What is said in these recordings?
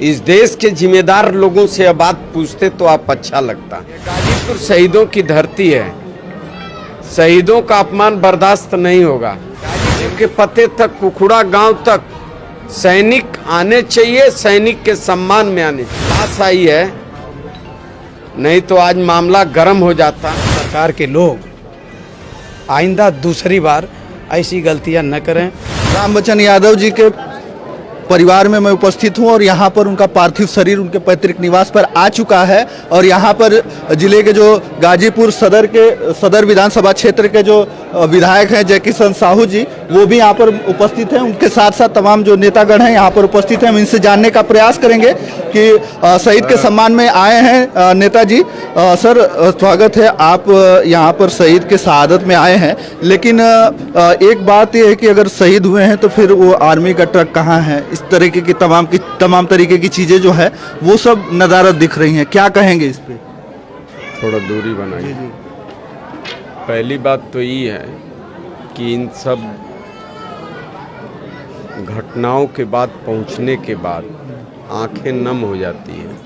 इस देश के जिम्मेदार लोगों से यह बात पूछते तो आप अच्छा लगता। गाजीपुर शहीदों की धरती है, शहीदों का अपमान बर्दाश्त नहीं होगा। गाजीपुर के पते तक, कुखुड़ा गांव तक सैनिक आने चाहिए, सैनिक के सम्मान में आने चाहिए। बात आई है, नहीं तो आज मामला गर्म हो जाता। सरकार के लोग आइंदा दूसरी बार ऐसी गलतियां न करें। रामबच्चन यादव जी के परिवार में मैं उपस्थित हूं और यहां पर उनका पार्थिव शरीर उनके पैतृक निवास पर आ चुका है और यहां पर जिले के जो गाजीपुर सदर विधानसभा क्षेत्र के जो विधायक हैं जय किशन साहू जी, वो भी यहां पर उपस्थित हैं। उनके साथ साथ तमाम जो नेतागण हैं यहां पर उपस्थित हैं। हम इनसे जानने का प्रयास करेंगे कि शहीद के सम्मान में आए हैं नेताजी। सर, स्वागत है, आप यहाँ पर शहीद के शहादत में आए हैं, लेकिन एक बात यह है कि अगर शहीद हुए हैं तो फिर वो आर्मी का ट्रक कहाँ है, इस तरीके की तमाम तरीके की चीज़ें जो है वो सब नज़ारत दिख रही हैं। क्या कहेंगे इस पे? थोड़ा दूरी बनाइए। पहली बात तो ये है कि इन सब घटनाओं के बाद पहुंचने के बाद आंखें नम हो जाती हैं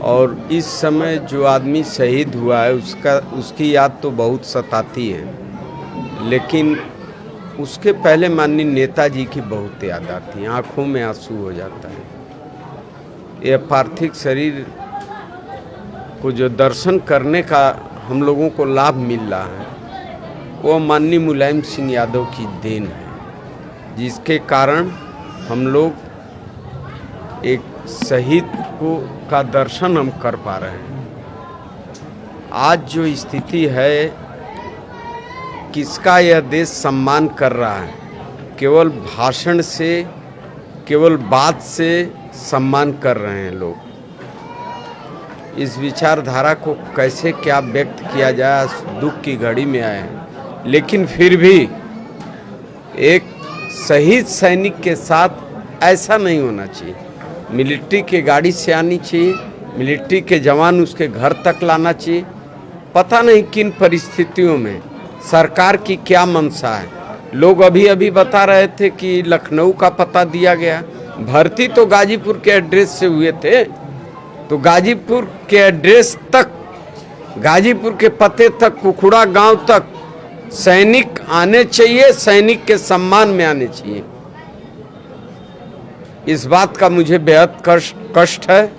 और इस समय जो आदमी शहीद हुआ है उसकी याद तो बहुत सताती है, लेकिन उसके पहले माननीय नेताजी की बहुत याद आती है, आंखों में आंसू हो जाता है। यह पार्थिव शरीर को जो दर्शन करने का हम लोगों को लाभ मिल रहा है वो माननीय मुलायम सिंह यादव की देन है, जिसके कारण हम लोग एक शहीद का दर्शन हम कर पा रहे हैं। आज जो स्थिति है, किसका यह देश सम्मान कर रहा है? केवल भाषण से, केवल बात से सम्मान कर रहे हैं लोग। इस विचारधारा को कैसे क्या व्यक्त किया जाए, दुख की घड़ी में आए हैं, लेकिन फिर भी एक शहीद सैनिक के साथ ऐसा नहीं होना चाहिए। मिलिट्री के गाड़ी से आनी चाहिए, मिलिट्री के जवान उसके घर तक लाना चाहिए। पता नहीं किन परिस्थितियों में सरकार की क्या मंशा है। लोग अभी बता रहे थे कि लखनऊ का पता दिया गया, भर्ती तो गाजीपुर के एड्रेस से हुए थे, तो गाजीपुर के एड्रेस तक, गाजीपुर के पते तक, कुखुड़ा गांव तक सैनिक आने चाहिए, सैनिक के सम्मान में आने चाहिए। इस बात का मुझे बेहद कष्ट है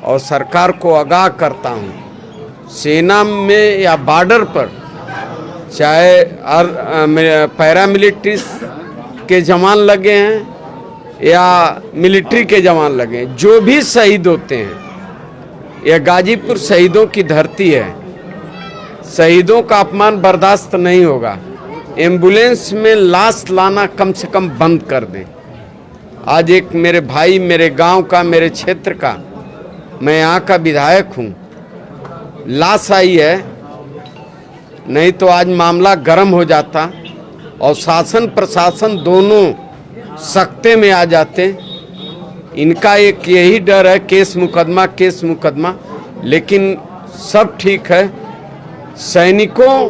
और सरकार को आगाह करता हूँ, सेना में या बॉर्डर पर, चाहे पैरामिलिट्री के जवान लगे हैं या मिलिट्री के जवान लगे हैं, जो भी शहीद होते हैं, यह गाजीपुर शहीदों की धरती है, शहीदों का अपमान बर्दाश्त नहीं होगा। एम्बुलेंस में लाश लाना कम से कम बंद कर दें। आज एक मेरे भाई, मेरे गांव का, मेरे क्षेत्र का, मैं यहाँ का विधायक हूँ, लाश आई है, नहीं तो आज मामला गर्म हो जाता और शासन प्रशासन दोनों सख्ते में आ जाते। इनका एक यही डर है, केस मुकदमा, लेकिन सब ठीक है, सैनिकों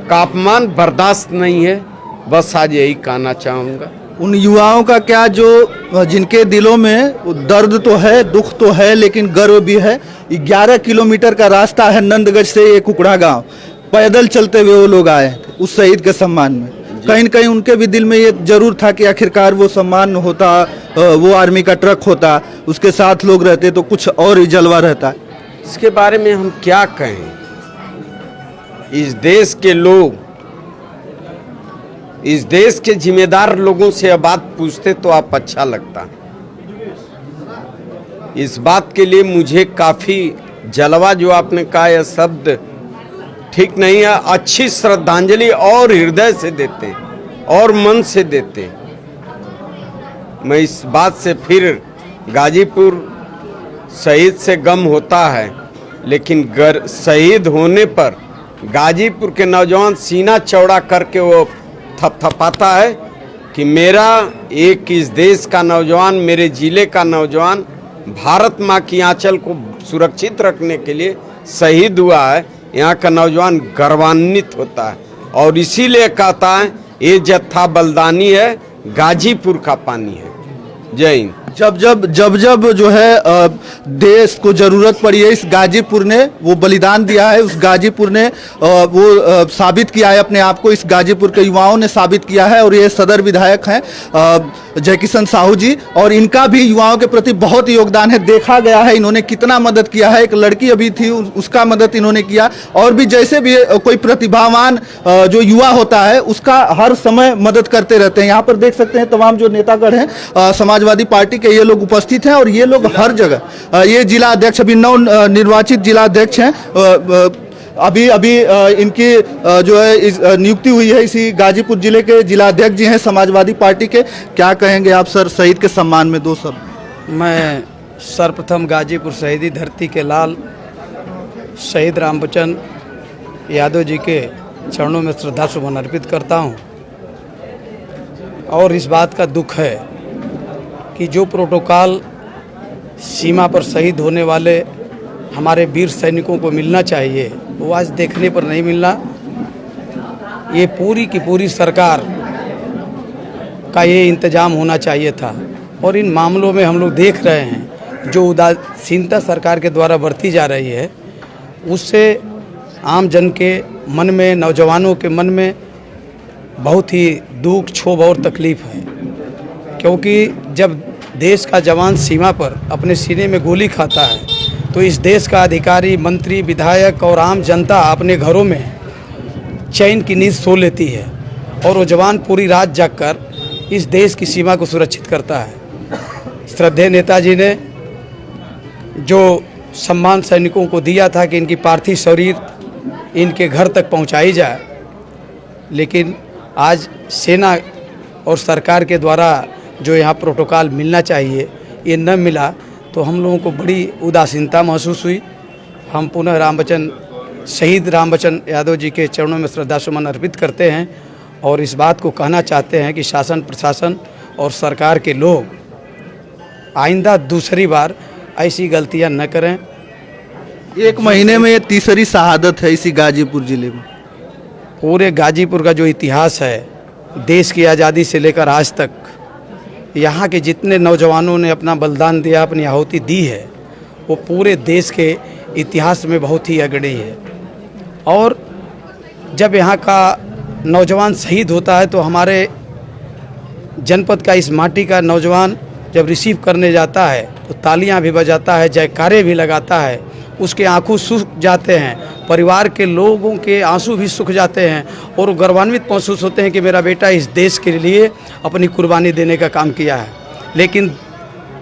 का अपमान बर्दाश्त नहीं है। बस आज यही कहना चाहूँगा। उन युवाओं का क्या जो जिनके दिलों में दर्द तो है, दुख तो है, लेकिन गर्व भी है। 11 किलोमीटर का रास्ता है नंदगढ़ से ये कुखुड़ा गांव, पैदल चलते हुए वो लोग आए उस शहीद के सम्मान में। कहीं न कहीं उनके भी दिल में ये जरूर था कि आखिरकार वो सम्मान होता, वो आर्मी का ट्रक होता, उसके साथ लोग रहते तो कुछ और ही जलवा रहता। इसके बारे में हम क्या कहें? इस देश के लोग, इस देश के जिम्मेदार लोगों से यह बात पूछते तो आप अच्छा लगता। इस बात के लिए मुझे काफ़ी जलवा, जो आपने कहा यह शब्द ठीक नहीं है। अच्छी श्रद्धांजलि और हृदय से देते और मन से देते। मैं इस बात से फिर गाजीपुर शहीद से गम होता है, लेकिन शहीद होने पर गाजीपुर के नौजवान सीना चौड़ा करके वो थपथपाता है कि मेरा एक इस देश का नौजवान, मेरे जिले का नौजवान भारत माँ की आंचल को सुरक्षित रखने के लिए शहीद हुआ है। यहाँ का नौजवान गर्वान्वित होता है और इसीलिए कहता है ये जत्था बलिदानी है, गाजीपुर का पानी है। जय हिंद। जब जो है देश को जरूरत पड़ी है, इस गाजीपुर ने वो बलिदान दिया है, उस गाजीपुर ने वो साबित किया है अपने आप को, इस गाजीपुर के युवाओं ने साबित किया है। और ये सदर विधायक हैं जयकिशन साहू जी, और इनका भी युवाओं के प्रति बहुत योगदान है। देखा गया है इन्होंने कितना मदद किया है। एक लड़की अभी थी, उसका मदद इन्होंने किया, और भी जैसे भी कोई प्रतिभावान जो युवा होता है उसका हर समय मदद करते रहते हैं। यहाँ पर देख सकते हैं तमाम जो नेतागण हैं समाजवादी पार्टी के, ये लोग उपस्थित हैं, और ये लोग हर जगह, ये जिला अध्यक्ष अभी नव निर्वाचित जिला अध्यक्ष हैं, अभी इनकी जो है नियुक्ति हुई है इसी गाजीपुर जिले के जिला अध्यक्ष जी हैं समाजवादी पार्टी के। क्या कहेंगे आप सर शहीद के सम्मान में दो शब्द? मैं सर्वप्रथम गाजीपुर शहीदी धरती के लाल शहीद रामबचन यादव जी के चरणों में श्रद्धा सुमन अर्पित करता हूं, और इस बात का दुख है कि जो प्रोटोकॉल सीमा पर शहीद होने वाले हमारे वीर सैनिकों को मिलना चाहिए वो आज देखने पर नहीं मिलना। ये पूरी की पूरी सरकार का ये इंतजाम होना चाहिए था, और इन मामलों में हम लोग देख रहे हैं जो उदासीनता सरकार के द्वारा बरती जा रही है, उससे आम जन के मन में, नौजवानों के मन में बहुत ही दुख, क्षोभ और तकलीफ है। क्योंकि जब देश का जवान सीमा पर अपने सीने में गोली खाता है तो इस देश का अधिकारी, मंत्री, विधायक और आम जनता अपने घरों में चैन की नींद सो लेती है, और वो जवान पूरी रात जागकर इस देश की सीमा को सुरक्षित करता है। श्रद्धेय नेताजी ने जो सम्मान सैनिकों को दिया था कि इनकी पार्थिव शरीर इनके घर तक पहुंचाई जाए, लेकिन आज सेना और सरकार के द्वारा जो यहाँ प्रोटोकॉल मिलना चाहिए ये न मिला, तो हम लोगों को बड़ी उदासीनता महसूस हुई। हम पुनः शहीद रामबचन यादव जी के चरणों में श्रद्धा सुमन अर्पित करते हैं, और इस बात को कहना चाहते हैं कि शासन, प्रशासन और सरकार के लोग आइंदा दूसरी बार ऐसी गलतियां न करें। एक महीने में ये तीसरी शहादत है इसी गाजीपुर जिले में। पूरे गाजीपुर का जो इतिहास है, देश की आज़ादी से लेकर आज तक यहाँ के जितने नौजवानों ने अपना बलिदान दिया, अपनी आहुति दी है, वो पूरे देश के इतिहास में बहुत ही अग्रणी है। और जब यहाँ का नौजवान शहीद होता है तो हमारे जनपद का, इस माटी का नौजवान जब रिसीव करने जाता है तो तालियां भी बजाता है, जयकारे भी लगाता है, उसके आंसू सूख जाते हैं, परिवार के लोगों के आंसू भी सूख जाते हैं, और गौरवान्वित महसूस होते हैं कि मेरा बेटा इस देश के लिए अपनी कुर्बानी देने का काम किया है। लेकिन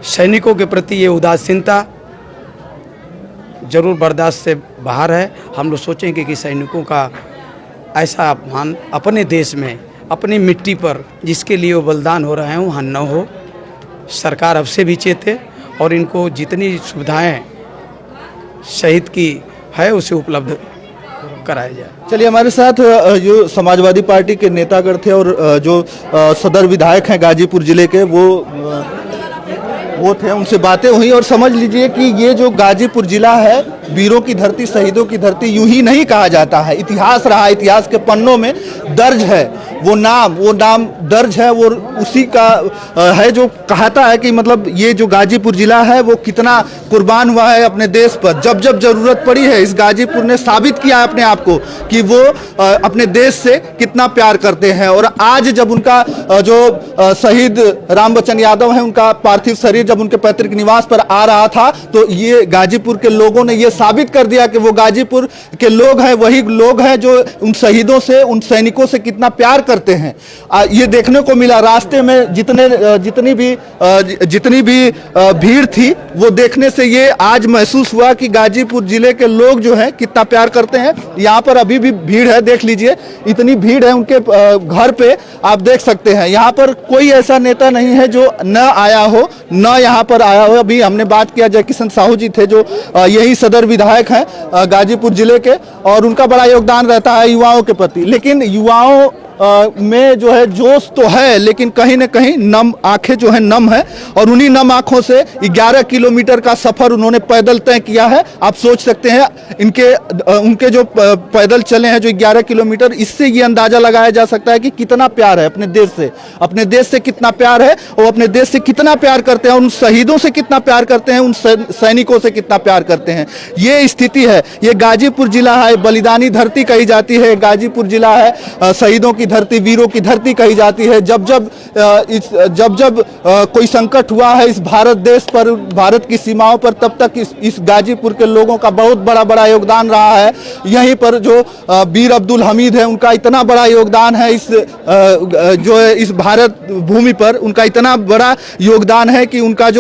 सैनिकों के प्रति ये उदासीनता जरूर बर्दाश्त से बाहर है। हम लोग सोचेंगे कि सैनिकों का ऐसा अपमान अपने देश में, अपनी मिट्टी पर जिसके लिए वो बलिदान हो रहे हैं वहाँ न हो। सरकार अब से भी चेते और इनको जितनी सुविधाएं शहीद की है उसे उपलब्ध कराया जाए। चलिए, हमारे साथ जो समाजवादी पार्टी के नेतागण थे और जो सदर विधायक हैं गाजीपुर जिले के, वो थे, उनसे बातें हुई। और समझ लीजिए कि ये जो गाजीपुर जिला है, वीरों की धरती, शहीदों की धरती यूं ही नहीं कहा जाता है। इतिहास रहा, इतिहास के पन्नों में दर्ज है वो नाम दर्ज है, वो उसी का है जो कहता है कि मतलब ये जो गाजीपुर जिला है वो कितना कुर्बान हुआ है अपने देश पर। जब जब जरूरत पड़ी है, इस गाजीपुर ने साबित किया अपने आप को कि वो अपने देश से कितना प्यार करते हैं। और आज जब उनका जो शहीद रामबचन यादव है, उनका पार्थिव शरीर जब उनके पैतृक निवास पर आ रहा था, तो ये गाजीपुर के लोगों ने ये साबित कर दिया कि वो गाजीपुर के लोग हैं, वही लोग हैं जो उन शहीदों से, उन सैनिकों से कितना प्यार करते हैं। ये देखने को मिला रास्ते में जितनी भी भीड़ थी, वो देखने से ये आज महसूस हुआ कि गाजीपुर जिले के लोग जो हैं कितना प्यार करते हैं। यहाँ पर अभी भी भीड़ है, देख लीजिए इतनी भीड़ है उनके घर पे, आप देख सकते हैं। यहाँ पर कोई ऐसा नेता नहीं है जो न आया हो, न यहाँ पर आया हो। अभी हमने बात किया, जयकिशन साहू जी थे जो यही सदर विधायक हैं गाजीपुर जिले के, और उनका बड़ा योगदान रहता है युवाओं के प्रति। लेकिन युवाओं में जो है जोश तो है, लेकिन कहीं ना कहीं नम आंखें जो है नम है, और उन्हीं नम आंखों से 11 किलोमीटर का सफर उन्होंने पैदल तय किया है। आप सोच सकते हैं उनके जो पैदल चले हैं जो 11 किलोमीटर, इससे ये अंदाजा लगाया जा सकता है कि कितना प्यार है अपने देश से कितना प्यार है, और अपने देश से कितना प्यार करते हैं, उन शहीदों से कितना प्यार करते हैं, उन सैनिकों से कितना प्यार करते हैं। ये स्थिति है। ये गाजीपुर जिला है, बलिदानी धरती कही जाती है। गाजीपुर जिला है शहीदों की धरती, वीरों की धरती कही जाती है। जब जब कोई संकट हुआ है इस भारत देश पर, भारत की सीमाओं पर, तब तक इस गाजीपुर के लोगों का बहुत बड़ा योगदान रहा है। यहीं पर जो वीर अब्दुल हमीद है, उनका इतना बड़ा योगदान है इस भारत भूमि पर, उनका इतना बड़ा योगदान है कि उनका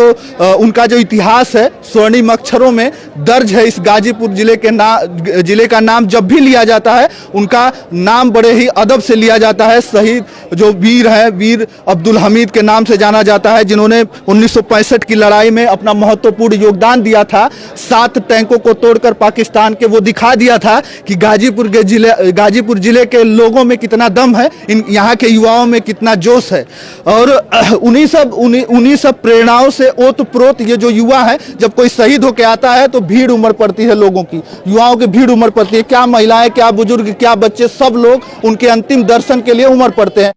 जो इतिहास है स्वर्णिम अक्षरों में दर्ज है। इस गाजीपुर जिले का नाम जब भी लिया जाता है, उनका नाम बड़े ही अदब से लिया जाता है। शहीद जो वीर है, वीर अब्दुल हमीद के नाम से जाना जाता है, जिन्होंने 1965 की लड़ाई में अपना महत्वपूर्ण योगदान दिया था। 7 टैंकों को तोड़कर पाकिस्तान के वो दिखा दिया था कि गाजीपुर जिले के लोगों में कितना दम है, यहाँ के युवाओं में कितना जोश है। और उन्हीं सब प्रेरणाओं से ओतप्रोत ये जो युवा है, जब कोई शहीद होकर आता है तो भीड़ उमड़ पड़ती है, लोगों की, युवाओं की भीड़ उमड़ पड़ती है। क्या महिलाएं, क्या बुजुर्ग, क्या बच्चे, सब लोग उनके अंतिम दर्शन के लिए उमड़ पड़ते हैं।